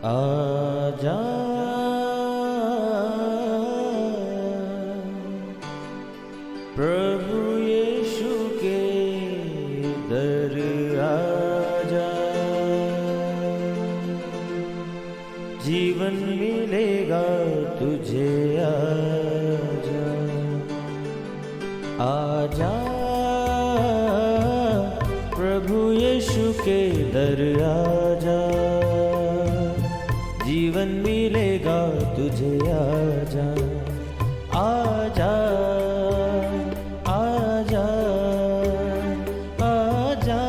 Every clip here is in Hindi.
आजा प्रभु यीशु के दर आजा, जीवन मिलेगा तुझे। आजा आजा प्रभु यीशु के दर आजा, जीवन मिलेगा तुझे। आजा आजा आजा आजा।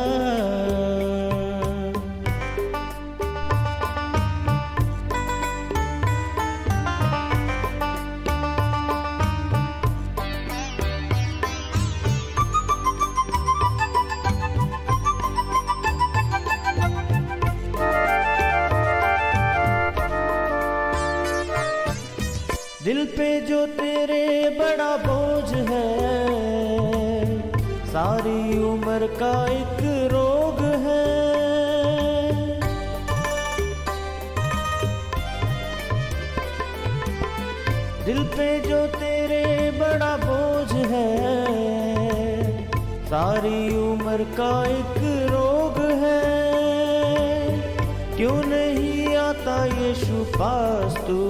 दिल पे जो तेरे बड़ा बोझ है, सारी उम्र का एक रोग है। दिल पे जो तेरे बड़ा बोझ है, सारी उम्र का एक रोग है। क्यों नहीं आता यीशु पास तू,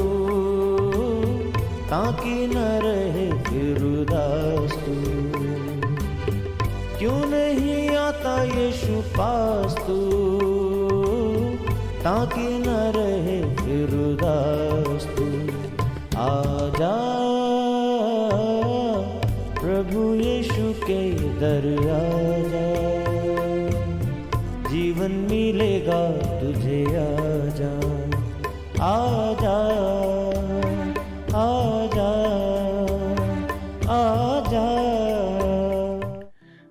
ताकि न रहे फिर उदास तू। क्यों नहीं आता यीशु पास तू, ताकि न रहे फिर उदास तू। आजा प्रभु यीशु के दर आजा, जीवन मिलेगा तुझे। आजा आजा आजा आजा।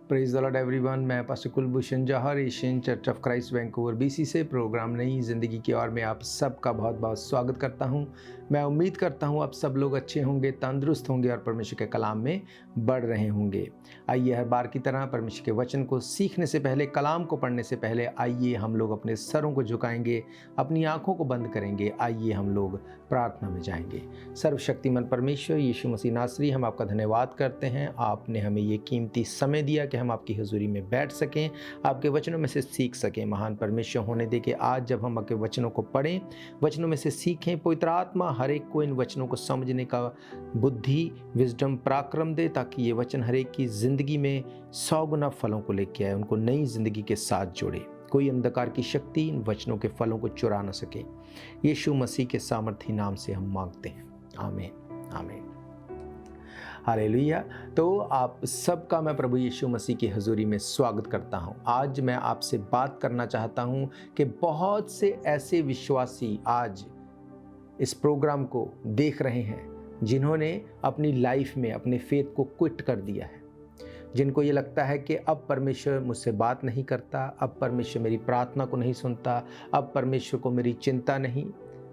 Praise the lord everyone. मैं pastor Kulbhushan Johar, Asian church of Christ Vancouver BC से प्रोग्राम नई ज़िंदगी की ओर में आप सबका बहुत बहुत स्वागत करता हूं। मैं उम्मीद करता हूं आप सब लोग अच्छे होंगे, तंदुरुस्त होंगे और परमेश्वर के कलाम में बढ़ रहे होंगे। आइए हर बार की तरह परमेश्वर के वचन को सीखने से पहले, कलाम को पढ़ने से पहले आइए हम लोग अपने सरों को झुकाएंगे, अपनी आँखों को बंद करेंगे। आइए हम लोग प्रार्थना में जाएंगे। सर्वशक्तिमान परमेश्वर यीशु मसीह नासरी, हम आपका धन्यवाद करते हैं। आपने हमें ये कीमती समय दिया कि हम आपकी हुजूरी में बैठ सकें, आपके वचनों में से सीख सकें। महान परमेश्वर होने दे कि आज जब हम आपके वचनों को पढ़ें, वचनों में से सीखें, पवित्र आत्मा हर एक को इन वचनों को समझने का बुद्धि, विजडम, पराक्रम दे, ताकि ये वचन हर एक की ज़िंदगी में 100 गुना फलों को लेके आए, उनको नई ज़िंदगी के साथ जोड़े। कोई अंधकार की शक्ति इन वचनों के फलों को चुरा न सके। यीशु मसीह के सामर्थी नाम से हम मांगते हैं, आमीन आमीन हालेलुया। तो आप सबका मैं प्रभु यीशु मसीह की हजूरी में स्वागत करता हूं। आज मैं आपसे बात करना चाहता हूं कि बहुत से ऐसे विश्वासी आज इस प्रोग्राम को देख रहे हैं जिन्होंने अपनी लाइफ में अपने फेथ को क्विट कर दिया है, जिनको ये लगता है कि अब परमेश्वर मुझसे बात नहीं करता, अब परमेश्वर मेरी प्रार्थना को नहीं सुनता, अब परमेश्वर को मेरी चिंता नहीं,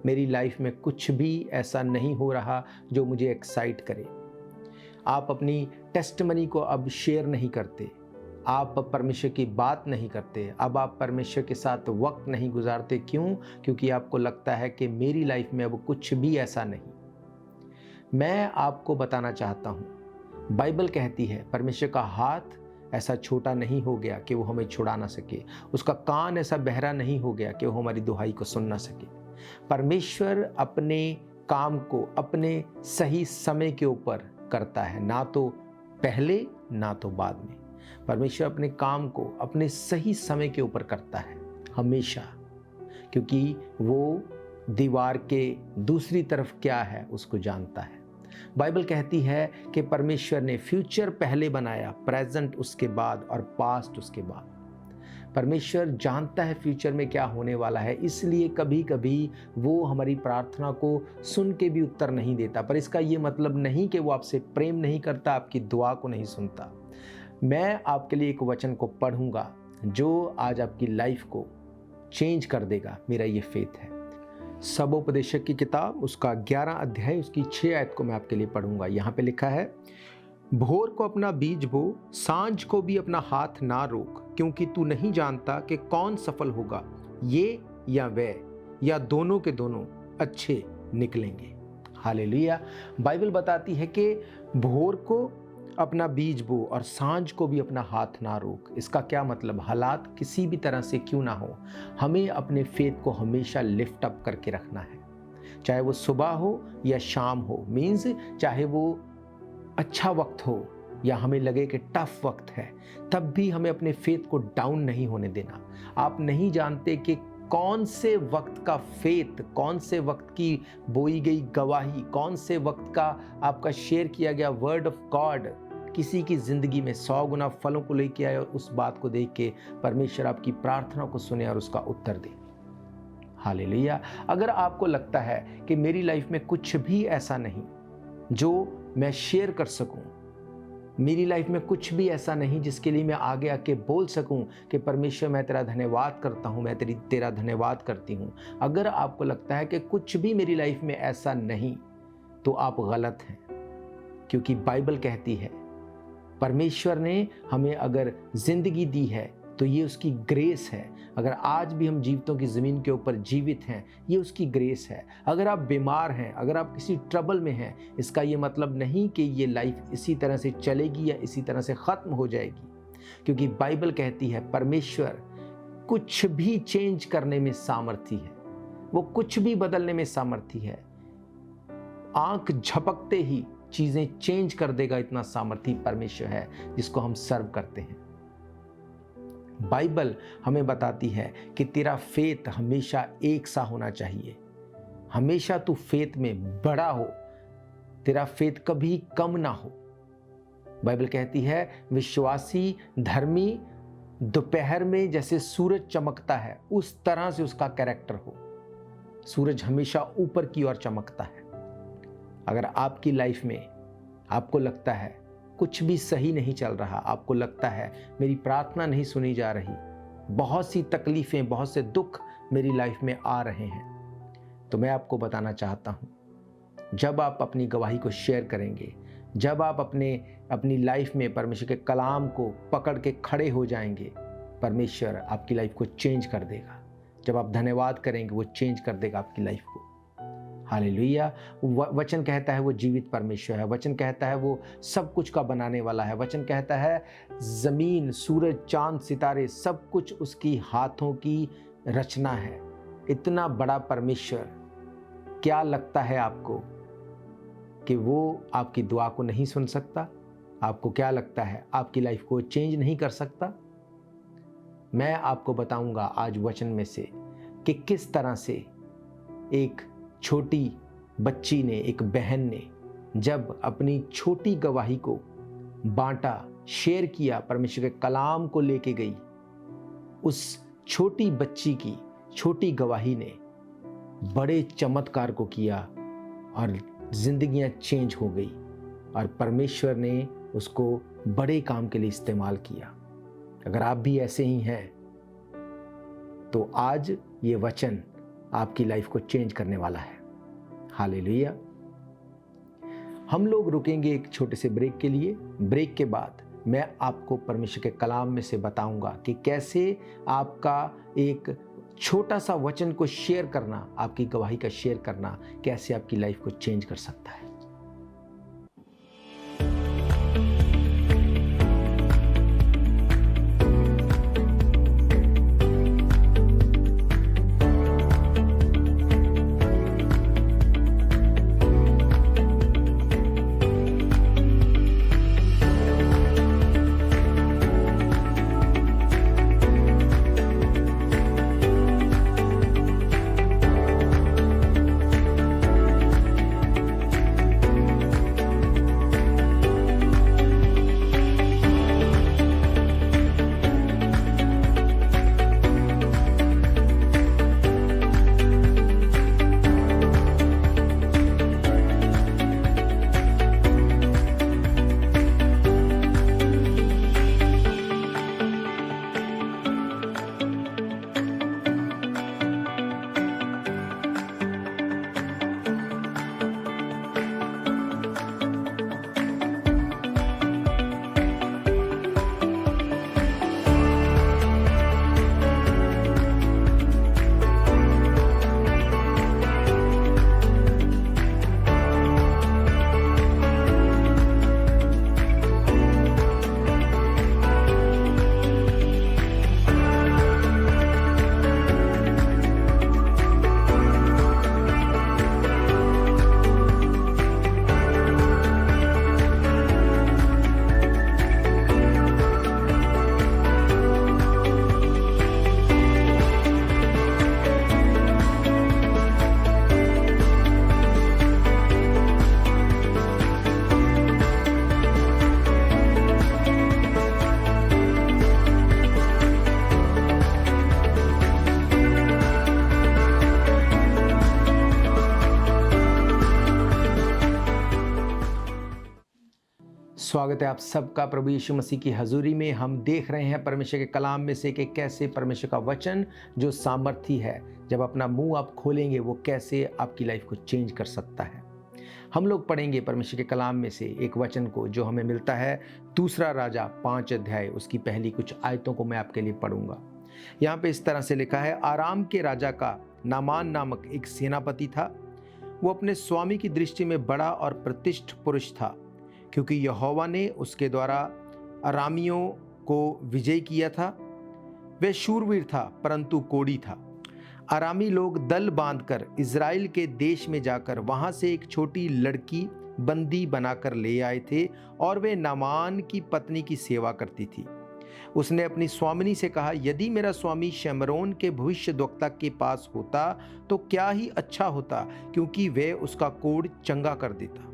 मेरी लाइफ में कुछ भी ऐसा नहीं हो रहा जो मुझे एक्साइट करे। आप अपनी टेस्टमनी को अब शेयर नहीं करते, आप परमेश्वर की बात नहीं करते, अब आप परमेश्वर के साथ वक्त नहीं गुजारते। क्यों? क्योंकि आपको लगता है कि मेरी लाइफ में अब कुछ भी ऐसा नहीं। मैं आपको बताना चाहता हूँ, बाइबल कहती है परमेश्वर का हाथ ऐसा छोटा नहीं हो गया कि वो हमें छुड़ा ना सके, उसका कान ऐसा बहरा नहीं हो गया कि वो हमारी दुहाई को सुन ना सके। परमेश्वर अपने काम को अपने सही समय के ऊपर करता है, ना तो पहले ना तो बाद में। परमेश्वर अपने काम को अपने सही समय के ऊपर करता है हमेशा, क्योंकि वो दीवार के दूसरी तरफ क्या है उसको जानता है। बाइबल कहती है कि परमेश्वर ने फ्यूचर पहले बनाया, प्रेजेंट उसके बाद और पास्ट उसके बाद। परमेश्वर जानता है फ्यूचर में क्या होने वाला है, इसलिए कभी कभी वो हमारी प्रार्थना को सुन के भी उत्तर नहीं देता। पर इसका ये मतलब नहीं कि वो आपसे प्रेम नहीं करता, आपकी दुआ को नहीं सुनता। मैं आपके लिए एक वचन को पढ़ूंगा जो आज आपकी लाइफ को चेंज कर देगा, मेरा ये फेथ है। सबोपदेशक की किताब उसका 11 अध्याय उसकी 6 आयत को मैं आपके लिए पढ़ूंगा। यहाँ पे लिखा है, भोर को अपना बीज बो, सांझ को भी अपना हाथ ना रोक, क्योंकि तू नहीं जानता कि कौन सफल होगा, ये या वह, या दोनों के दोनों अच्छे निकलेंगे। हालेलुया। बाइबल बताती है कि भोर को अपना बीज बो और सांझ को भी अपना हाथ ना रोक। इसका क्या मतलब? हालात किसी भी तरह से क्यों ना हो, हमें अपने फेथ को हमेशा लिफ्ट अप करके रखना है, चाहे वो सुबह हो या शाम हो। मीन्स चाहे वो अच्छा वक्त हो या हमें लगे कि टफ वक्त है, तब भी हमें अपने फेथ को डाउन नहीं होने देना। आप नहीं जानते कि कौन से वक्त का फेथ, कौन से वक्त की बोई गई गवाही, कौन से वक्त का आपका शेयर किया गया वर्ड ऑफ गॉड किसी की ज़िंदगी में 100 गुना फलों को लेके आए, और उस बात को देख के परमेश्वर आपकी प्रार्थना को सुने और उसका उत्तर दे। हालेलुया। अगर आपको लगता है कि मेरी लाइफ में कुछ भी ऐसा नहीं जो मैं शेयर कर सकूं, मेरी लाइफ में कुछ भी ऐसा नहीं जिसके लिए मैं आगे आके बोल सकूं कि परमेश्वर मैं तेरा धन्यवाद करता हूं, मैं तेरा धन्यवाद करती हूं, अगर आपको लगता है कि कुछ भी मेरी लाइफ में ऐसा नहीं, तो आप गलत हैं। क्योंकि बाइबल कहती है परमेश्वर ने हमें अगर जिंदगी दी है तो ये उसकी ग्रेस है। अगर आज भी हम जीवितों की ज़मीन के ऊपर जीवित हैं, ये उसकी ग्रेस है। अगर आप बीमार हैं, अगर आप किसी ट्रबल में हैं, इसका ये मतलब नहीं कि ये लाइफ इसी तरह से चलेगी या इसी तरह से ख़त्म हो जाएगी। क्योंकि बाइबल कहती है परमेश्वर कुछ भी चेंज करने में सामर्थी है, वो कुछ भी बदलने में सामर्थी है। आंख झपकते ही चीज़ें चेंज कर देगा, इतना सामर्थी परमेश्वर है जिसको हम सर्व करते हैं। बाइबल हमें बताती है कि तेरा फेथ हमेशा एक सा होना चाहिए, हमेशा तू फेथ में बड़ा हो, तेरा फेथ कभी कम ना हो। बाइबल कहती है विश्वासी धर्मी दोपहर में जैसे सूरज चमकता है उस तरह से उसका कैरेक्टर हो। सूरज हमेशा ऊपर की ओर चमकता है। अगर आपकी लाइफ में आपको लगता है कुछ भी सही नहीं चल रहा, आपको लगता है मेरी प्रार्थना नहीं सुनी जा रही, बहुत सी तकलीफ़ें, बहुत से दुख मेरी लाइफ में आ रहे हैं, तो मैं आपको बताना चाहता हूँ, जब आप अपनी गवाही को शेयर करेंगे, जब आप अपनी लाइफ में परमेश्वर के कलाम को पकड़ के खड़े हो जाएंगे, परमेश्वर आपकी लाइफ को चेंज कर देगा। जब आप धन्यवाद करेंगे, वो चेंज कर देगा आपकी लाइफ को। हालेलुया। वचन कहता है वो जीवित परमेश्वर है। वचन कहता है वो सब कुछ का बनाने वाला है। वचन कहता है ज़मीन, सूरज, चांद, सितारे सब कुछ उसकी हाथों की रचना है। इतना बड़ा परमेश्वर, क्या लगता है आपको कि वो आपकी दुआ को नहीं सुन सकता? आपको क्या लगता है आपकी लाइफ को चेंज नहीं कर सकता? मैं आपको बताऊंगा आज वचन में से कि किस तरह से एक छोटी बच्ची ने, एक बहन ने जब अपनी छोटी गवाही को बांटा, शेयर किया, परमेश्वर के कलाम को लेके गई, उस छोटी बच्ची की छोटी गवाही ने बड़े चमत्कार को किया और जिंदगियां चेंज हो गई और परमेश्वर ने उसको बड़े काम के लिए इस्तेमाल किया। अगर आप भी ऐसे ही हैं तो आज ये वचन आपकी लाइफ को चेंज करने वाला है। हालेलुया। हम लोग रुकेंगे एक छोटे से ब्रेक के लिए। ब्रेक के बाद मैं आपको परमेश्वर के कलाम में से बताऊंगा कि कैसे आपका एक छोटा सा वचन को शेयर करना, आपकी गवाही का शेयर करना, कैसे आपकी लाइफ को चेंज कर सकता है। स्वागत है आप सबका प्रभु यीशु मसीह की हजूरी में। हम देख रहे हैं परमेश्वर के कलाम में से कि कैसे परमेश्वर का वचन जो सामर्थी है, जब अपना मुंह आप खोलेंगे वो कैसे आपकी लाइफ को चेंज कर सकता है। हम लोग पढ़ेंगे परमेश्वर के कलाम में से एक वचन को जो हमें मिलता है दूसरा राजा 5 अध्याय, उसकी पहली कुछ आयतों को मैं आपके लिए पढ़ूंगा। यहाँ पे इस तरह से लिखा है, आराम के राजा का नामान नामक एक सेनापति था। वो अपने स्वामी की दृष्टि में बड़ा और प्रतिष्ठित पुरुष था, क्योंकि यहोवा ने उसके द्वारा अरामियों को विजय किया था। वह शूरवीर था परंतु कोढ़ी था। अरामी लोग दल बांधकर इज़राइल के देश में जाकर वहां से एक छोटी लड़की बंदी बनाकर ले आए थे और वे नामान की पत्नी की सेवा करती थी। उसने अपनी स्वामिनी से कहा, यदि मेरा स्वामी शमरोन के भविष्यद्वक्ता के पास होता तो क्या ही अच्छा होता, क्योंकि वह उसका कोढ़ चंगा कर देता।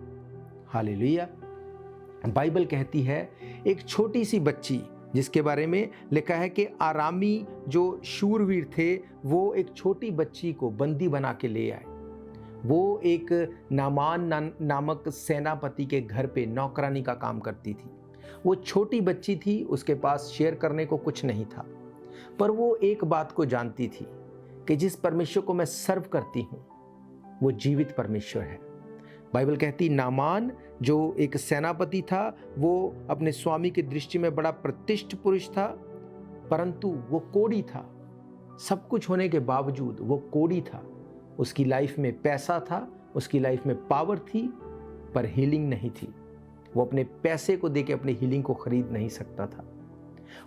हालेलुया। बाइबल कहती है एक छोटी सी बच्ची जिसके बारे में लिखा है कि आरामी जो शूरवीर थे वो एक छोटी बच्ची को बंदी बना के ले आए। वो एक नामान नामक सेनापति के घर पे नौकरानी का काम करती थी। वो छोटी बच्ची थी, उसके पास शेयर करने को कुछ नहीं था, पर वो एक बात को जानती थी कि जिस परमेश्वर को मैं सर्व करती हूँ वो जीवित परमेश्वर है। बाइबल कहती नामान जो एक सेनापति था वो अपने स्वामी की दृष्टि में बड़ा प्रतिष्ठित पुरुष था, परंतु वो कोढ़ी था। सब कुछ होने के बावजूद वो कोढ़ी था। उसकी लाइफ में पैसा था, उसकी लाइफ में पावर थी, पर हीलिंग नहीं थी। वो अपने पैसे को देके अपनी हीलिंग को खरीद नहीं सकता था।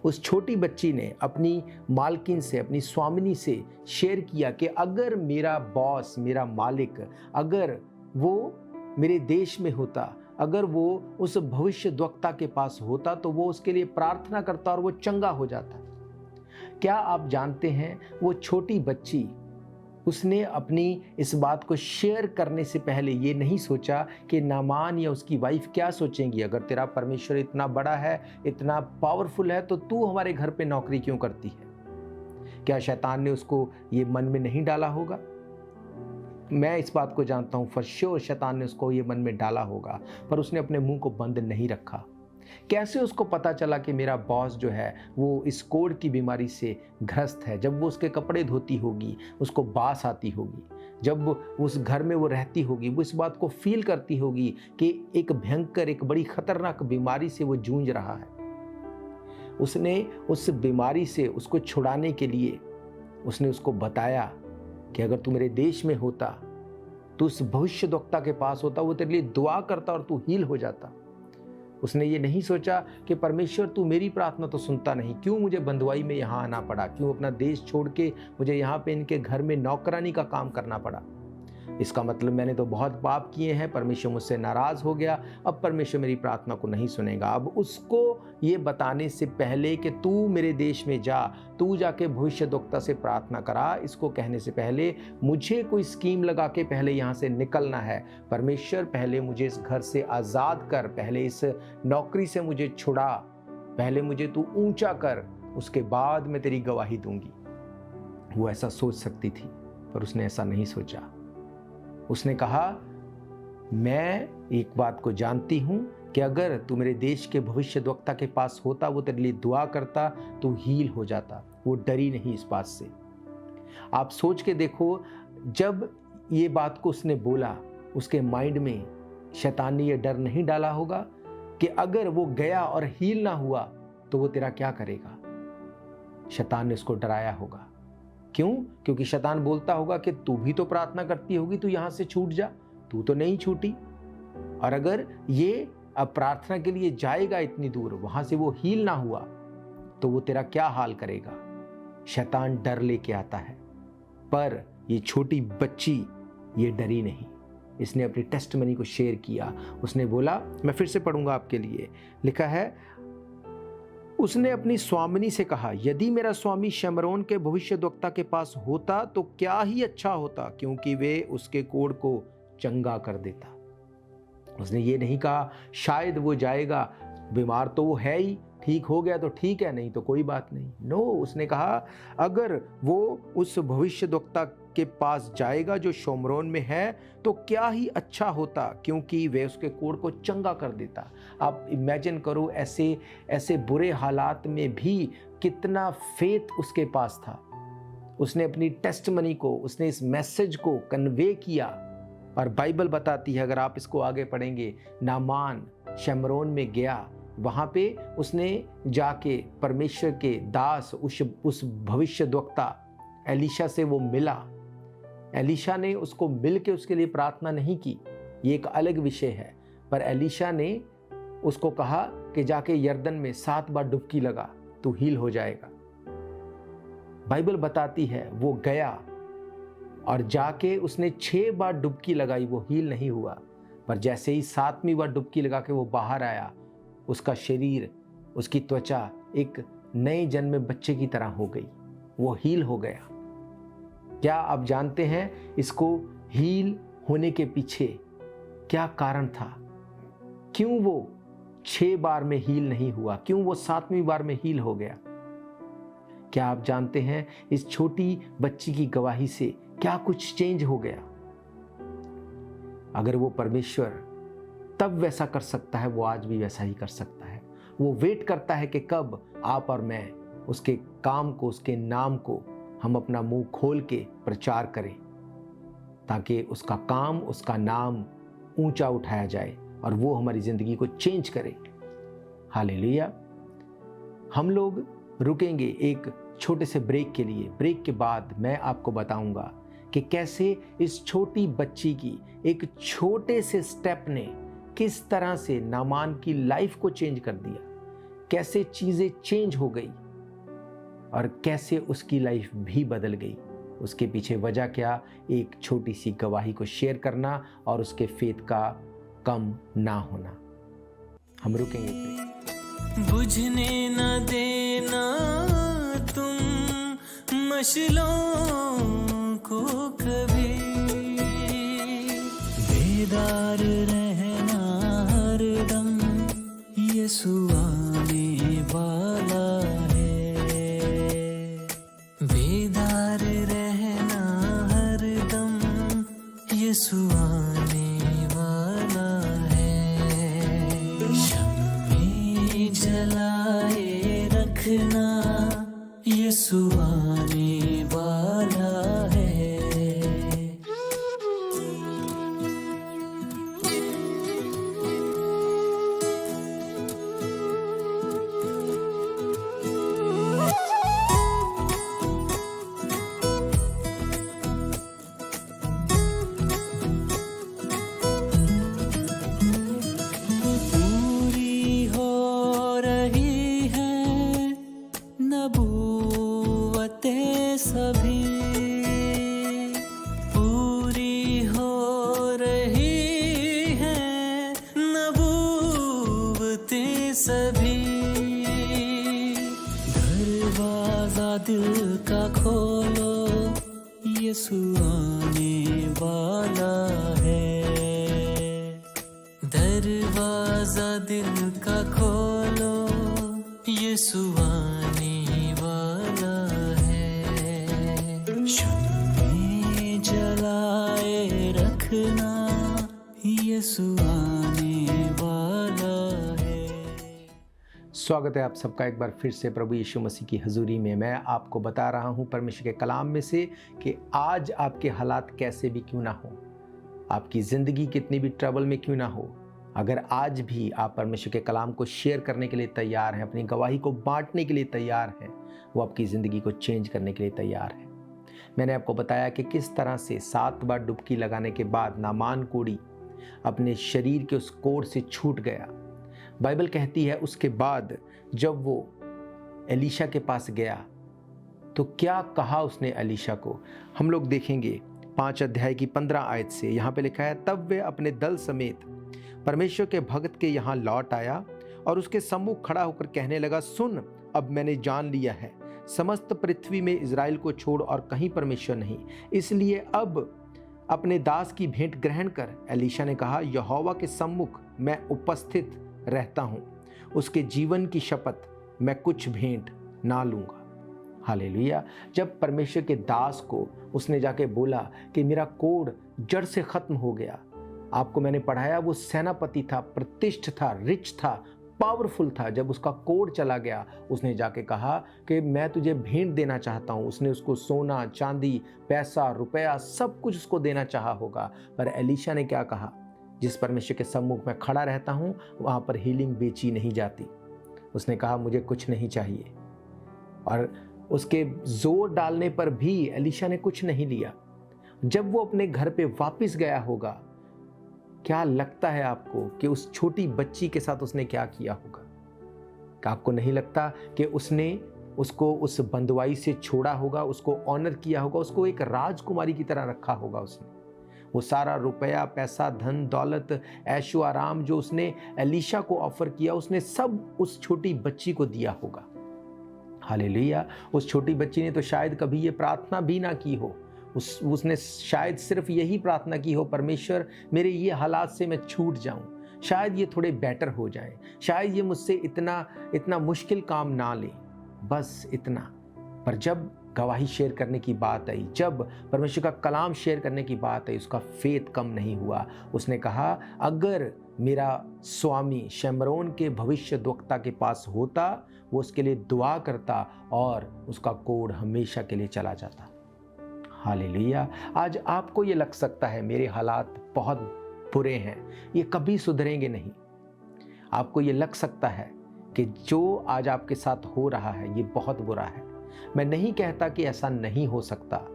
उस छोटी बच्ची ने अपनी मालकिन से, अपनी स्वामिनी से शेयर किया कि अगर मेरा बॉस, मेरा मालिक, अगर वो मेरे देश में होता, अगर वो उस भविष्यद्वक्ता के पास होता तो वो उसके लिए प्रार्थना करता और वो चंगा हो जाता। क्या आप जानते हैं वो छोटी बच्ची, उसने अपनी इस बात को शेयर करने से पहले ये नहीं सोचा कि नामान या उसकी वाइफ क्या सोचेंगी। अगर तेरा परमेश्वर इतना बड़ा है, इतना पावरफुल है, तो तू हमारे घर पे नौकरी क्यों करती है? क्या शैतान ने उसको ये मन में नहीं डाला होगा? मैं इस बात को जानता हूँ फॉर श्योर शैतान ने उसको ये मन में डाला होगा, पर उसने अपने मुंह को बंद नहीं रखा। कैसे उसको पता चला कि मेरा बॉस जो है वो इस कोढ़ की बीमारी से ग्रस्त है? जब वो उसके कपड़े धोती होगी, उसको बास आती होगी, जब उस घर में वो रहती होगी, वो इस बात को फील करती होगी कि एक भयंकर, एक बड़ी खतरनाक बीमारी से वो जूझ रहा है। उसने उस बीमारी से उसको छुड़ाने के लिए उसने उसको बताया कि अगर तू मेरे देश में होता, तू उस भविष्यद्वक्ता के पास होता, वो तेरे लिए दुआ करता और तू हील हो जाता। उसने ये नहीं सोचा कि परमेश्वर तू मेरी प्रार्थना तो सुनता नहीं, क्यों मुझे बंधुआई में यहाँ आना पड़ा, क्यों अपना देश छोड़ के मुझे यहाँ पे इनके घर में नौकरानी का काम करना पड़ा। इसका मतलब मैंने तो बहुत पाप किए हैं, परमेश्वर मुझसे नाराज़ हो गया, अब परमेश्वर मेरी प्रार्थना को नहीं सुनेगा। अब उसको ये बताने से पहले कि तू मेरे देश में जा, तू जाके भविष्यद्वक्ता से प्रार्थना करा, इसको कहने से पहले मुझे कोई स्कीम लगा के पहले यहाँ से निकलना है। परमेश्वर पहले मुझे इस घर से आज़ाद कर, पहले इस नौकरी से मुझे छुड़ा, पहले मुझे तू ऊंचा कर, उसके बाद मैं तेरी गवाही दूंगी। वो ऐसा सोच सकती थी, पर उसने ऐसा नहीं सोचा। उसने कहा, मैं एक बात को जानती हूं कि अगर तू मेरे देश के भविष्यद्वक्ता के पास होता, वो तेरे लिए दुआ करता, तू हील हो जाता। वो डरी नहीं इस बात से। आप सोच के देखो, जब ये बात को उसने बोला, उसके माइंड में शैतान ने ये डर नहीं डाला होगा कि अगर वो गया और हील ना हुआ तो वो तेरा क्या करेगा? शैतान ने उसको डराया होगा। क्यों? क्योंकि शैतान बोलता होगा कि तू भी तो प्रार्थना करती होगी, तू यहां से छूट जा, तू तो नहीं छूटी, और अगर ये अब प्रार्थना के लिए जाएगा इतनी दूर, वहां से वो हील ना हुआ तो वो तेरा क्या हाल करेगा? शैतान डर लेके आता है, पर ये छोटी बच्ची ये डरी नहीं। इसने अपनी टेस्टमनी को शेयर किया। उसने बोला, मैं फिर से पढ़ूंगा आपके लिए, लिखा है, उसने अपनी स्वामिनी से कहा, यदि मेरा स्वामी शमरोन के भविष्यद्वक्ता के पास होता तो क्या ही अच्छा होता, क्योंकि वे उसके कोढ़ को चंगा कर देता। उसने ये नहीं कहा शायद वो जाएगा, बीमार तो वो है ही, ठीक हो गया तो ठीक है, नहीं तो कोई बात नहीं। नो, उसने कहा अगर वो उस भविष्यद्वक्ता के पास जाएगा जो शोमरोन में है तो क्या ही अच्छा होता, क्योंकि वे उसके कोढ़ को चंगा कर देता। आप इमेजिन करो, ऐसे ऐसे बुरे हालात में भी कितना फेथ उसके पास था। उसने अपनी टेस्टमनी को, उसने इस मैसेज को कन्वे किया। और बाइबल बताती है, अगर आप इसको आगे पढ़ेंगे, नामान शमरोन में गया, वहाँ पे उसने जाके परमेश्वर के दास उस भविष्यद्वक्ता एलीशा से वो मिला। एलीशा ने उसको मिल के उसके लिए प्रार्थना नहीं की, ये एक अलग विषय है, पर एलीशा ने उसको कहा कि जाके यर्दन में 7 बार डुबकी लगा, तू हील हो जाएगा। बाइबल बताती है वो गया और जाके उसने 6 बार डुबकी लगाई, वो हील नहीं हुआ। पर जैसे ही 7वीं बार डुबकी लगा के वो बाहर आया, उसका शरीर, उसकी त्वचा एक नए जन्मे बच्चे की तरह हो गई, वो हील हो गया। क्या आप जानते हैं इसको हील होने के पीछे क्या कारण था? क्यों वो 6 बार में हील नहीं हुआ? क्यों वो 7वीं बार में हील हो गया? क्या आप जानते हैं इस छोटी बच्ची की गवाही से क्या कुछ चेंज हो गया? अगर वो परमेश्वर तब वैसा कर सकता है, वो आज भी वैसा ही कर सकता है। वो वेट करता है कि कब आप और मैं उसके काम को, उसके नाम को हम अपना मुंह खोल के प्रचार करें, ताकि उसका काम, उसका नाम ऊंचा उठाया जाए और वो हमारी जिंदगी को चेंज करे। हालेलुया। हम लोग रुकेंगे एक छोटे से ब्रेक के लिए। ब्रेक के बाद मैं आपको बताऊंगा कि कैसे इस छोटी बच्ची की एक छोटे से स्टेप ने किस तरह से नामान की लाइफ को चेंज कर दिया, कैसे चीजें चेंज हो गई और कैसे उसकी लाइफ भी बदल गई। उसके पीछे वजह क्या? एक छोटी सी गवाही को शेयर करना और उसके फेथ का कम ना होना। हम रुकेंगे। बुझने न देना तुम मशलों को कभी, बेदार रहना हरदम, यीशु आने वाला है। बेदार रहना हरदम, यीशु आने वाला है। शम्मे जलाए रखना, यीशु आने वाला है। सभी पूरी हो रही है, नबूवतें सभी। दरवाजा दिल का खोलो, यीशु आने वाला है। दरवाजा दिल का खोलो, यीशु आने वाला है। शम्मे जलाए रखना, यीशु आने वाला है। स्वागत है आप सबका एक बार फिर से प्रभु यीशु मसीह की हजूरी में। मैं आपको बता रहा हूं परमेश्वर के कलाम में से कि आज आपके हालात कैसे भी क्यों ना हो, आपकी ज़िंदगी कितनी भी ट्रबल में क्यों ना हो, अगर आज भी आप परमेश्वर के कलाम को शेयर करने के लिए तैयार हैं, अपनी गवाही को बांटने के लिए तैयार हैं, वो आपकी ज़िंदगी को चेंज करने के लिए तैयार है। मैंने आपको बताया कि किस तरह से 7 बार डुबकी लगाने के बाद नामान कोढ़ी अपने शरीर के उस कोढ़ से छूट गया। बाइबल कहती है उसके बाद जब वो एलीशा के पास गया तो क्या कहा उसने एलीशा को, हम लोग देखेंगे 5 अध्याय की 15 आयत से। यहाँ पे लिखा है, तब वे अपने दल समेत परमेश्वर के भक्त के यहाँ लौट आया और उसके सम्मुख खड़ा होकर कहने लगा, सुन, अब मैंने जान लिया है समस्त पृथ्वी में इज़राइल को छोड़ और कहीं परमेश्वर नहीं, इसलिए अब अपने दास की भेंट ग्रहण कर। एलीशा ने कहा, यहोवा के सम्मुख मैं उपस्थित रहता हूँ, उसके जीवन की शपथ मैं कुछ भेंट ना लूँगा। हालेलुया। जब परमेश्वर के दास को उसने जाके बोला कि मेरा कोढ़ जड़ से खत्म हो गया, आपको मैंने पढ़ाया वो सेनापति था, प्रतिष्ठ था, रिच था, पावरफुल था। जब उसका कोढ़ चला गया, उसने जाके कहा कि मैं तुझे भेंट देना चाहता हूँ। उसने उसको सोना, चांदी, पैसा, रुपया सब कुछ उसको देना चाहा होगा। पर एलीशा ने क्या कहा? जिस परमेश्वर के सम्मुख में खड़ा रहता हूँ वहाँ पर हीलिंग बेची नहीं जाती। उसने कहा मुझे कुछ नहीं चाहिए। और उसके जोर डालने पर भी एलीशा ने कुछ नहीं लिया। जब वो अपने घर पे वापस गया होगा, क्या लगता है आपको कि उस छोटी बच्ची के साथ उसने क्या किया होगा? क्या आपको नहीं लगता कि उसने उसको उस बंदवाई से छोड़ा होगा, उसको ऑनर किया होगा, उसको एक राजकुमारी की तरह रखा होगा? उसने वो सारा रुपया, पैसा, धन दौलत, ऐशो आराम जो उसने एलीशा को ऑफर किया, उसने सब उस छोटी बच्ची को दिया होगा। हालेलुया। उस छोटी बच्ची ने तो शायद कभी ये प्रार्थना भी ना की हो। उसने शायद सिर्फ यही प्रार्थना की हो, परमेश्वर मेरे ये हालात से मैं छूट जाऊं, शायद ये थोड़े बेटर हो जाएं, शायद ये मुझसे इतना मुश्किल काम ना ले, बस इतना। पर जब गवाही शेयर करने की बात आई, जब परमेश्वर का कलाम शेयर करने की बात आई, उसका फेथ कम नहीं हुआ। उसने कहा अगर मेरा स्वामी शेमरोन के भविष्यद्वक्ता के पास होता, वो उसके लिए दुआ करता और उसका कोढ़ हमेशा के लिए चला जाता। हालेलुया। आज आपको ये लग सकता है मेरे हालात बहुत बुरे हैं, ये कभी सुधरेंगे नहीं। आपको ये लग सकता है कि जो आज आपके साथ हो रहा है ये बहुत बुरा है। मैं नहीं कहता कि ऐसा नहीं हो सकता,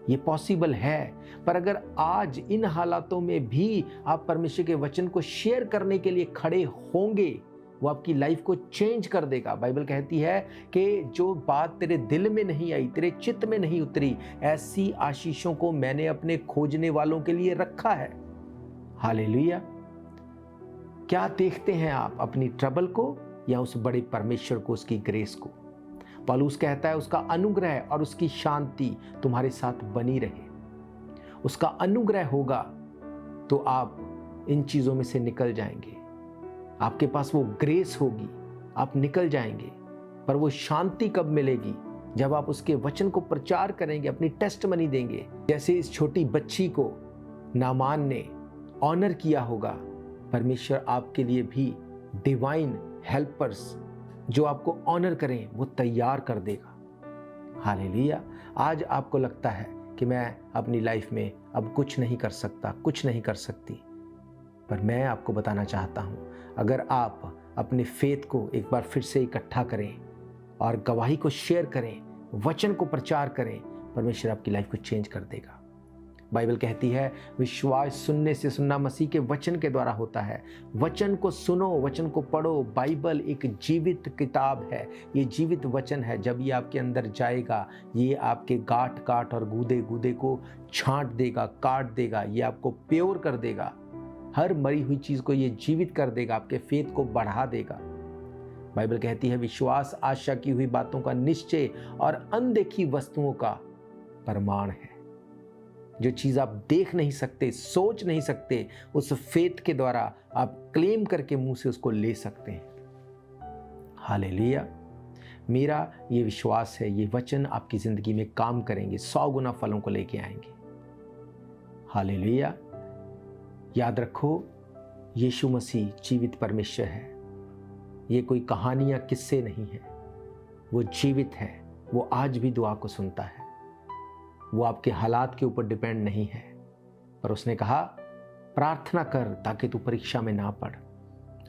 ये पॉसिबल है। पर अगर आज इन हालातों में भी आप परमेश्वर के वचन को शेयर करने के लिए खड़े होंगे, वो आपकी लाइफ को चेंज कर देगा। बाइबल कहती है कि जो बात तेरे दिल में नहीं आई, तेरे चित्त में नहीं उतरी, ऐसी आशीषों को मैंने अपने खोजने वालों के लिए रखा है। हालेलुया। क्या देखते हैं आप, अपनी ट्रबल को या उस बड़े परमेश्वर को, उसकी ग्रेस को? पौलुस कहता है उसका अनुग्रह और उसकी शांति तुम्हारे साथ बनी रहे। उसका अनुग्रह होगा तो आप इन चीजों में से निकल जाएंगे। आपके पास वो ग्रेस होगी, आप निकल जाएंगे। पर वो शांति कब मिलेगी? जब आप उसके वचन को प्रचार करेंगे, अपनी टेस्टमनी देंगे। जैसे इस छोटी बच्ची को नामान ने ऑनर किया होगा, परमेश्वर आपके लिए भी डिवाइन हेल्पर्स जो आपको ऑनर करें वो तैयार कर देगा। हालेलुया। आज आपको लगता है कि मैं अपनी लाइफ में अब कुछ नहीं कर सकता, कुछ नहीं कर सकती, पर मैं आपको बताना चाहता हूँ, अगर आप अपने फेथ को एक बार फिर से इकट्ठा करें और गवाही को शेयर करें, वचन को प्रचार करें, परमेश्वर आपकी लाइफ को चेंज कर देगा। बाइबल कहती है विश्वास सुनने से सुनना मसीह के वचन के द्वारा होता है। वचन को सुनो, वचन को पढ़ो। बाइबल एक जीवित किताब है, ये जीवित वचन है। जब ये आपके अंदर जाएगा, ये आपके गांठ काट और गूदे गूदे को छांट देगा, काट देगा, ये आपको प्योर कर देगा। हर मरी हुई चीज को ये जीवित कर देगा, आपके फेथ को बढ़ा देगा। बाइबल कहती है विश्वास आशा की हुई बातों का निश्चय और अनदेखी वस्तुओं का प्रमाण है। जो चीज आप देख नहीं सकते, सोच नहीं सकते, उस फेथ के द्वारा आप क्लेम करके मुंह से उसको ले सकते हैं। हालेलुया। मेरा ये विश्वास है ये वचन आपकी जिंदगी में काम करेंगे, 100 गुना फलों को लेके आएंगे। हालेलुया। याद रखो, यीशु मसीह जीवित परमेश्वर है। ये कोई कहानियां, किस्से नहीं है, वो जीवित है। वो आज भी दुआ को सुनता है। वो आपके हालात के ऊपर डिपेंड नहीं है, पर उसने कहा प्रार्थना कर ताकि तू परीक्षा में ना पड़।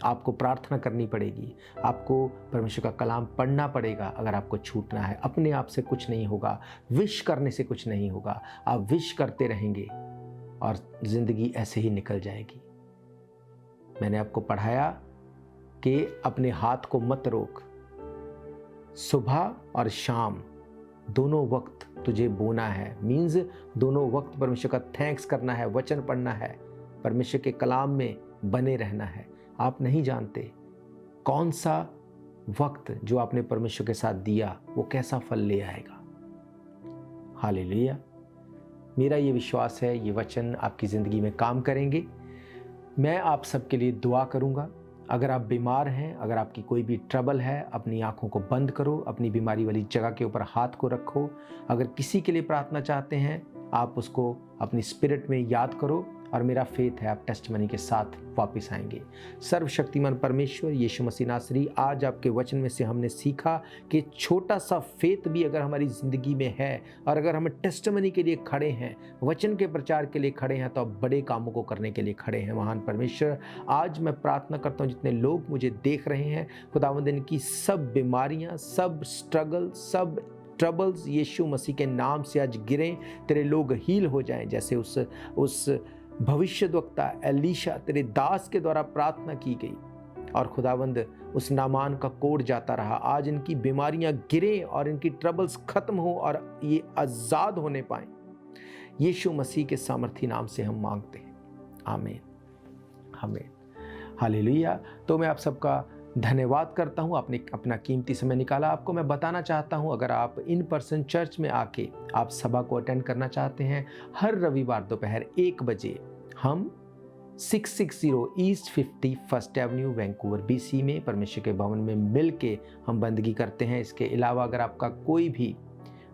आपको प्रार्थना करनी पड़ेगी, आपको परमेश्वर का कलाम पढ़ना पड़ेगा। अगर आपको छूटना है, अपने आप से कुछ नहीं होगा, विश करने से कुछ नहीं होगा। आप विश करते रहेंगे और जिंदगी ऐसे ही निकल जाएगी। मैंने आपको पढ़ाया कि अपने हाथ को मत रोक, सुबह और शाम दोनों वक्त तुझे बोना है। मीन्स दोनों वक्त परमेश्वर का थैंक्स करना है, वचन पढ़ना है, परमेश्वर के कलाम में बने रहना है। आप नहीं जानते कौन सा वक्त जो आपने परमेश्वर के साथ दिया वो कैसा फल ले आएगा। हालेलुया। मेरा ये विश्वास है ये वचन आपकी ज़िंदगी में काम करेंगे। मैं आप सबके लिए दुआ करूंगा अगर आप बीमार हैं, अगर आपकी कोई भी ट्रबल है, अपनी आंखों को बंद करो, अपनी बीमारी वाली जगह के ऊपर हाथ को रखो। अगर किसी के लिए प्रार्थना चाहते हैं, आप उसको अपनी स्पिरिट में याद करो और मेरा फेथ है आप टेस्टमनी के साथ वापस आएंगे। सर्वशक्तिमान परमेश्वर यीशु मसीह नासरी, आज आपके वचन में से हमने सीखा कि छोटा सा फेथ भी अगर हमारी ज़िंदगी में है और अगर हम टेस्टमनी के लिए खड़े हैं, वचन के प्रचार के लिए खड़े हैं, तो आप बड़े कामों को करने के लिए खड़े हैं। महान परमेश्वर, आज मैं प्रार्थना करता हूँ जितने लोग मुझे देख रहे हैं, खुदावंद इनकी सब बीमारियाँ, सब स्ट्रगल, सब ट्रबल्स यीशु मसीह के नाम से आज गिरें। तेरे लोग हील हो जाएं, जैसे उस भविष्यद्वक्ता एलीशा तेरे दास के द्वारा प्रार्थना की गई और खुदावंद उस नामान का कोड जाता रहा। आज इनकी बीमारियां गिरें और इनकी ट्रबल्स खत्म हो और ये आज़ाद होने पाएं। यीशु मसीह के सामर्थी नाम से हम मांगते हैं, आमीन, आमीन, हालेलुया। तो मैं आप सबका धन्यवाद करता हूँ, आपने अपना कीमती समय निकाला। आपको मैं बताना चाहता हूँ, अगर आप इन पर्सन चर्च में आके आप सभा को अटेंड करना चाहते हैं, हर रविवार दोपहर 1 बजे हम 660 east 50 first Avenue Vancouver BC में परमेश्वर के भवन में मिल के हम बंदगी करते हैं। इसके अलावा अगर आपका कोई भी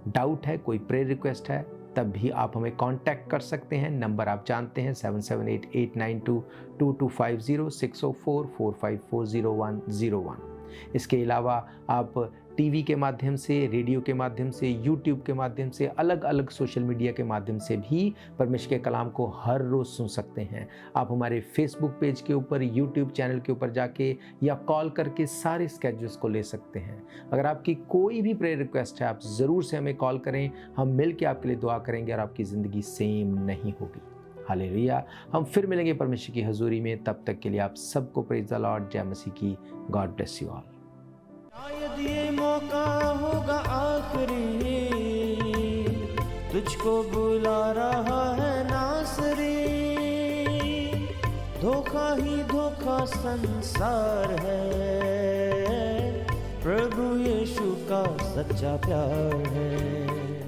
डाउट है, कोई प्रेयर रिक्वेस्ट है, तब भी आप हमें कांटेक्ट कर सकते हैं। नंबर आप जानते हैं 7788922250 60445400101। इसके अलावा आप टीवी के माध्यम से, रेडियो के माध्यम से, यूट्यूब के माध्यम से, अलग अलग सोशल मीडिया के माध्यम से भी परमेश्वर के कलाम को हर रोज़ सुन सकते हैं। आप हमारे फेसबुक पेज के ऊपर, यूट्यूब चैनल के ऊपर जाके या कॉल करके सारे स्केड्यूल्स को ले सकते हैं। अगर आपकी कोई भी प्रेयर रिक्वेस्ट है, आप ज़रूर से हमें कॉल करें, हम मिल के आपके लिए दुआ करेंगे और आपकी ज़िंदगी सेम नहीं होगी। हालेलुया। हम फिर मिलेंगे परमेश्वर की हजूरी में, तब तक के लिए आप सबको प्रेज द लॉर्ड, जय मसीह की। God bless you all. शायद ये मौका होगा आखिरी, तुझको बुला रहा है नासरी। धोखा ही धोखा संसार है, प्रभु यीशु का सच्चा प्यार है।